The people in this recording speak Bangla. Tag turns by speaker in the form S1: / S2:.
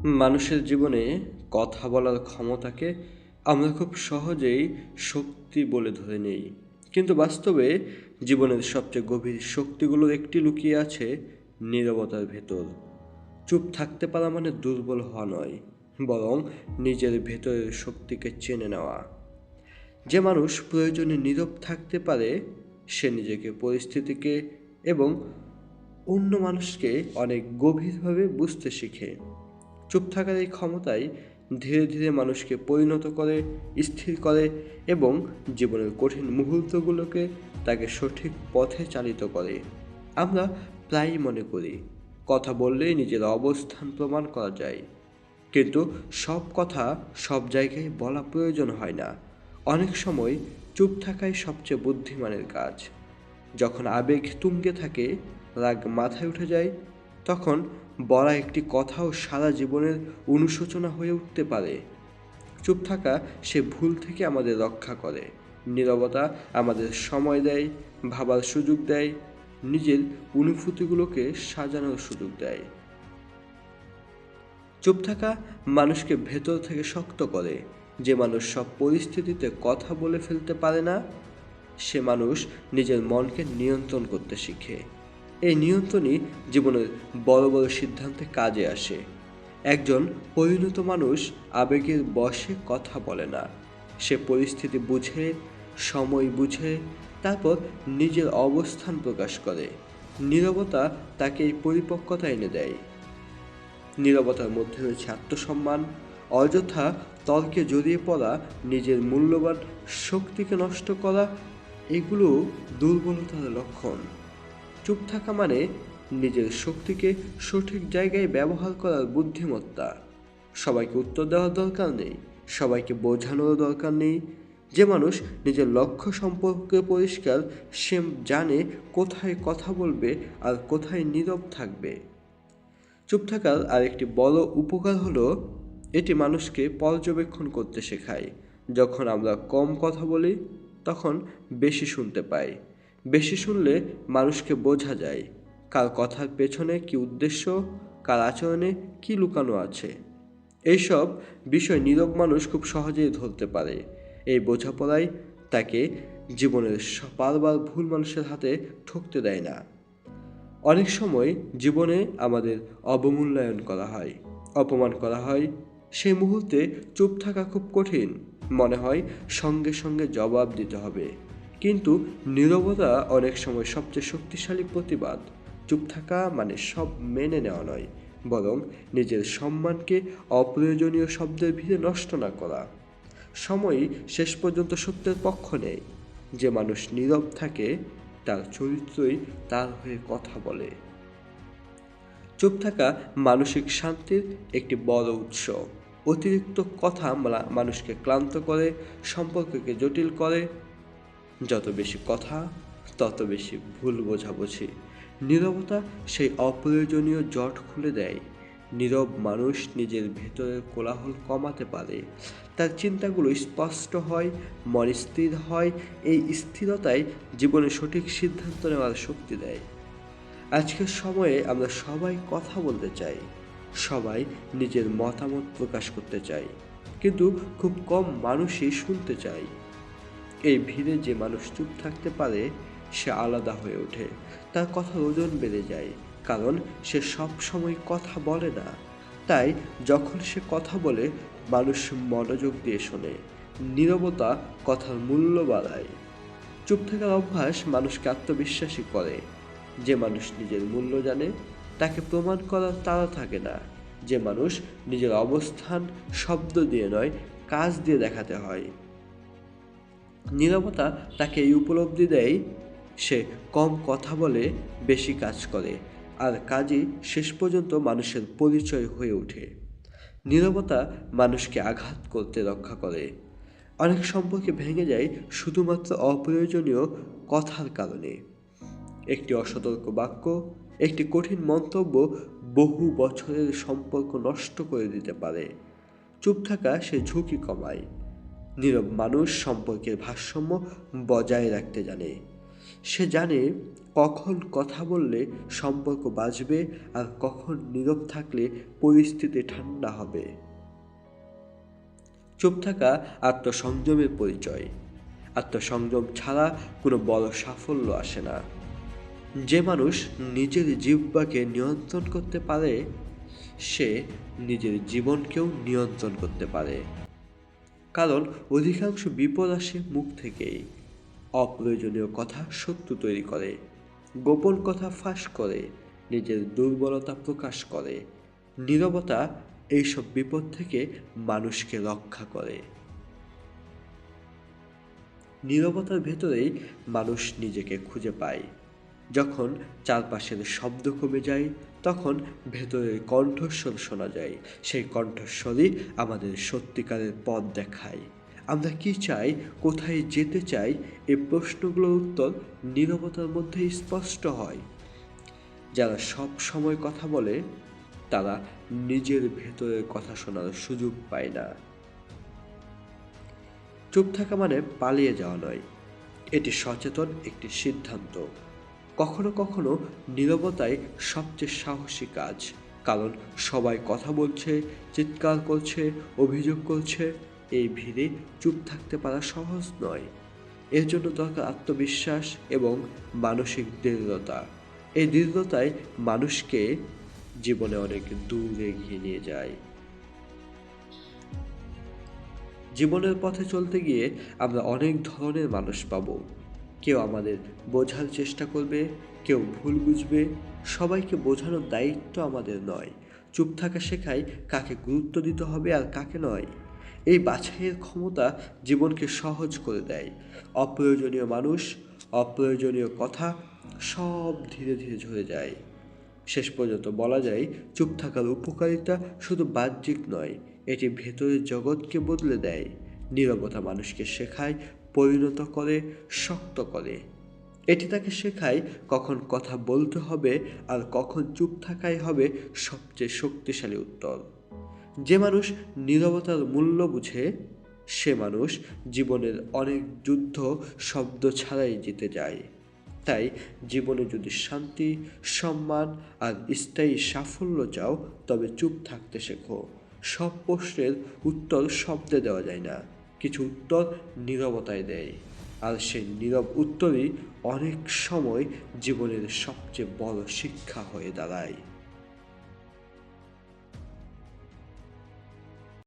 S1: মানুষের জীবনে কথা বলার ক্ষমতাকে আমরা খুব সহজেই শক্তি বলে ধরে নেই, কিন্তু বাস্তবে জীবনের সবচেয়ে গভীর শক্তিগুলোর একটি লুকিয়ে আছে নীরবতার ভেতর। চুপ থাকতে পারা মানে দুর্বল হওয়া নয়, বরং নিজের ভেতরের শক্তিকে চেনে নেওয়া। যে মানুষ প্রয়োজনে নীরব থাকতে পারে সে নিজেকে, পরিস্থিতিকে এবং অন্য মানুষকে অনেক গভীরভাবে বুঝতে শিখে। চুপ থাকার এই ক্ষমতাই ধীরে ধীরে মানুষকে পরিণত করে, স্থির করে এবং জীবনের কঠিন মুহূর্তগুলোকে তাকে সঠিক পথে চালিত করে। আমরা প্রায়ই মনে করি কথা বললেই নিজের অবস্থান প্রমাণ করা যায়, কিন্তু সব কথা সব জায়গায় বলা প্রয়োজন হয় না। অনেক সময় চুপ থাকাই সবচেয়ে বুদ্ধিমানের কাজ। যখন আবেগ তুঙ্গে থাকে, রাগ মাথায় উঠে যায়, তখন বলা একটি কথাও সারা জীবনের অনুশোচনা হয়ে উঠতে পারে। চুপ থাকা সে ভুল থেকে আমাদের রক্ষা করে। নীরবতা আমাদের সময় দেয়, ভাবার সুযোগ দেয়, নিজের অনুভূতিগুলোকে সাজানোর সুযোগ দেয়। চুপ থাকা মানুষকে ভেতর থেকে শক্ত করে। যে মানুষ সব পরিস্থিতিতে কথা বলে ফেলতে পারে না, সে মানুষ নিজের মনকে নিয়ন্ত্রণ করতে শিখে। এই নিয়ন্ত্রণই জীবনের বড় বড় সিদ্ধান্তে কাজে আসে। একজন পরিণত মানুষ আবেগের বশে কথা বলে না। সে পরিস্থিতি বুঝে, সময় বুঝে, তারপর নিজের অবস্থান প্রকাশ করে। নীরবতা তাকে এই পরিপক্কতা এনে দেয়। নীরবতার মধ্যে রয়েছে আত্মসম্মান। অযথা তর্কে জড়িয়ে পড়া, নিজের মূল্যবান শক্তিকে নষ্ট করা, এগুলো দুর্বলতার লক্ষণ। চুপ থাকা মানে নিজের শক্তিকে সঠিক জায়গায় ব্যবহার করার বুদ্ধিমত্তা। সবাইকে উত্তর দেওয়ার দরকার নেই, সবাইকে বোঝানোর দরকার নেই। যে মানুষ নিজের লক্ষ্য সম্পর্কে পরিষ্কার, সে জানে কোথায় কথা বলবে আর কোথায় নীরব থাকবে। চুপ থাকার আরেকটি বড় উপকার হলো এটি মানুষকে পর্যবেক্ষণ করতে শেখায়। যখন আমরা কম কথা বলি, তখন বেশি শুনতে পাই। বেশি শুনলে মানুষকে বোঝা যায় কার কথার পেছনে কী উদ্দেশ্য, কার আচরণে কী লুকানো আছে। এইসব বিষয় নীরব মানুষ খুব সহজেই ধরতে পারে। এই বোঝাপড়াই তাকে জীবনের বারবার ভুল মানুষের হাতে ঠকতে দেয় না। অনেক সময় জীবনে আমাদের অবমূল্যায়ন করা হয়, অপমান করা হয়। সেই মুহূর্তে চুপ থাকা খুব কঠিন। মনে হয় সঙ্গে সঙ্গে জবাব দিতে হবে, কিন্তু নীরবতা অনেক সময় সবচেয়ে শক্তিশালী প্রতিবাদ। চুপ থাকা মানে সব মেনে নেওয়া নয়, বরং নিজের সম্মানকে অপ্রয়োজনীয় শব্দের ভিড়ে নষ্ট না করা। সময়ই শেষ পর্যন্ত সত্যের পক্ষ নেয়। যে মানুষ নীরব থাকে, তার চরিত্রই তার হয়ে কথা বলে। চুপ থাকা মানসিক শান্তির একটি বড় উৎস। অতিরিক্ত কথা মানুষকে ক্লান্ত করে, সম্পর্ককে জটিল করে। যত বেশি কথা, তত বেশি ভুল বোঝাবুঝি। নীরবতা সেই অপ্রয়োজনীয় জট খুলে দেয়। নীরব মানুষ নিজের ভেতরের কোলাহল কমাতে পারে। তার চিন্তাগুলো স্পষ্ট হয়, মন স্থির হয়। এই স্থিরতাই জীবনে সঠিক সিদ্ধান্ত নেওয়ার শক্তি দেয়। আজকের সময়ে আমরা সবাই কথা বলতে চাই, সবাই নিজের মতামত প্রকাশ করতে চাই, কিন্তু খুব কম মানুষই শুনতে চায়। এই ভিড়ে যে মানুষ চুপ থাকতে পারে, সে আলাদা হয়ে ওঠে। তার কথার ওজন বেড়ে যায়, কারণ সে সব সময় কথা বলে না। তাই যখন সে কথা বলে, মানুষ মনোযোগ দিয়ে শোনে। নীরবতা কথার মূল্য বাড়ায়। চুপ থাকার অভ্যাস মানুষকে আত্মবিশ্বাসী করে। যে মানুষ নিজের মূল্য জানে, তাকে প্রমাণ করার তাড়া থাকে না। যে মানুষ নিজের অবস্থান শব্দ দিয়ে নয়, কাজ দিয়ে দেখাতে হয়। নীরবতা তাকে এই উপলব্ধি দেয়, সে কম কথা বলে, বেশি কাজ করে, আর কাজই শেষ পর্যন্ত মানুষের পরিচয় হয়ে ওঠে। নীরবতা মানুষকে আঘাত করতে রক্ষা করে। অনেক সম্পর্কে ভেঙে যায় শুধুমাত্র অপ্রয়োজনীয় কথার কারণে। একটি অসতর্ক বাক্য, একটি কঠিন মন্তব্য বহু বছরের সম্পর্ক নষ্ট করে দিতে পারে। চুপ থাকা সে ঝুঁকি কমায়। নীরব মানুষ সম্পর্কের ভারসাম্য বজায় রাখতে জানে। সে জানে কখন কথা বললে সম্পর্ক বাঁচবে আর কখন নীরব থাকলে পরিস্থিতি ঠান্ডা হবে। চুপ থাকা আত্মসংযমের পরিচয়। আত্মসংযম ছাড়া কোনো বড় সাফল্য আসে না। যে মানুষ নিজের জিহ্বাকে নিয়ন্ত্রণ করতে পারে সে নিজের জীবনকেও নিয়ন্ত্রণ করতে পারে। কারণ অধিকাংশ বিপদ আসে মুখ থেকেই। অপ্রয়োজনীয় কথা শত্রু তৈরি করে, গোপন কথা ফাঁস করে, নিজের দুর্বলতা প্রকাশ করে। নীরবতা এইসব বিপদ থেকে মানুষকে রক্ষা করে। নীরবতার ভেতরেই মানুষ নিজেকে খুঁজে পায়। যখন চারপাশের শব্দ কমে যায় তখন ভেতরের কণ্ঠস্বর শোনা যায়। সেই কণ্ঠস্বরই আমাদের সত্যিকারের পথ দেখায়। আমরা কি চাই, কোথায় যেতে চাই, এই প্রশ্নগুলোর উত্তর নীরবতার মধ্যেই স্পষ্ট হয়। যারা সব সময় কথা বলে তারা নিজের ভেতরের কথা শোনার সুযোগ পায় না। চুপ থাকা মানে পালিয়ে যাওয়া নয়, এটি সচেতন একটি সিদ্ধান্ত। কখনো কখনো নীরবতাই সবচেয়ে সাহসী কাজ। কারণ সবাই কথা বলছে, চিৎকার করছে, অভিযোগ করছে। এই ভিড়ে চুপ থাকতে পারা সহজ নয়। এর জন্য দরকার আত্মবিশ্বাস এবং মানসিক দৃঢ়তা। এই দৃঢ়তাই মানুষকে জীবনে অনেক দূর এগিয়ে নিয়ে যায়। জীবনের পথে চলতে গিয়ে আমরা অনেক ধরনের মানুষ পাব। কেউ আমাদের বোঝার চেষ্টা করবে, কেউ ভুল বুঝবে। সবাইকে বোঝানোর দায়িত্ব আমাদের নয়। চুপ থাকা শেখায় কাকে গুরুত্ব দিতে হবে আর কাকে নয়। এই বাছাইয়ের ক্ষমতা জীবনকে সহজ করে দেয়। অপ্রয়োজনীয় মানুষ, অপ্রয়োজনীয় কথা সব ধীরে ধীরে ঝরে যায়। শেষ পর্যন্ত বলা যায় চুপ থাকার উপকারিতা শুধু বাহ্যিক নয়, এটি ভেতরের জগৎকে বদলে দেয়। নীরবতা মানুষকে শেখায়, পরিণত করে, শক্ত করে। এটি তাকে শেখায় কখন কথা বলতে হবে আর কখন চুপ থাকাই হবে সবচেয়ে শক্তিশালী উত্তর। যে মানুষ নীরবতার মূল্য বুঝে সে মানুষ জীবনের অনেক যুদ্ধ শব্দ ছাড়াই জিতে যায়। তাই জীবনে যদি শান্তি, সম্মান আর স্থায়ী সাফল্য চাও তবে চুপ থাকতে শেখো। সব প্রশ্নের উত্তর শব্দে দেওয়া যায় না, কিছু উত্তর নীরবতায় দেয়। আর সেই নীরব উত্তরই অনেক সময় জীবনের সবচেয়ে বড় শিক্ষা হয়ে দাঁড়ায়।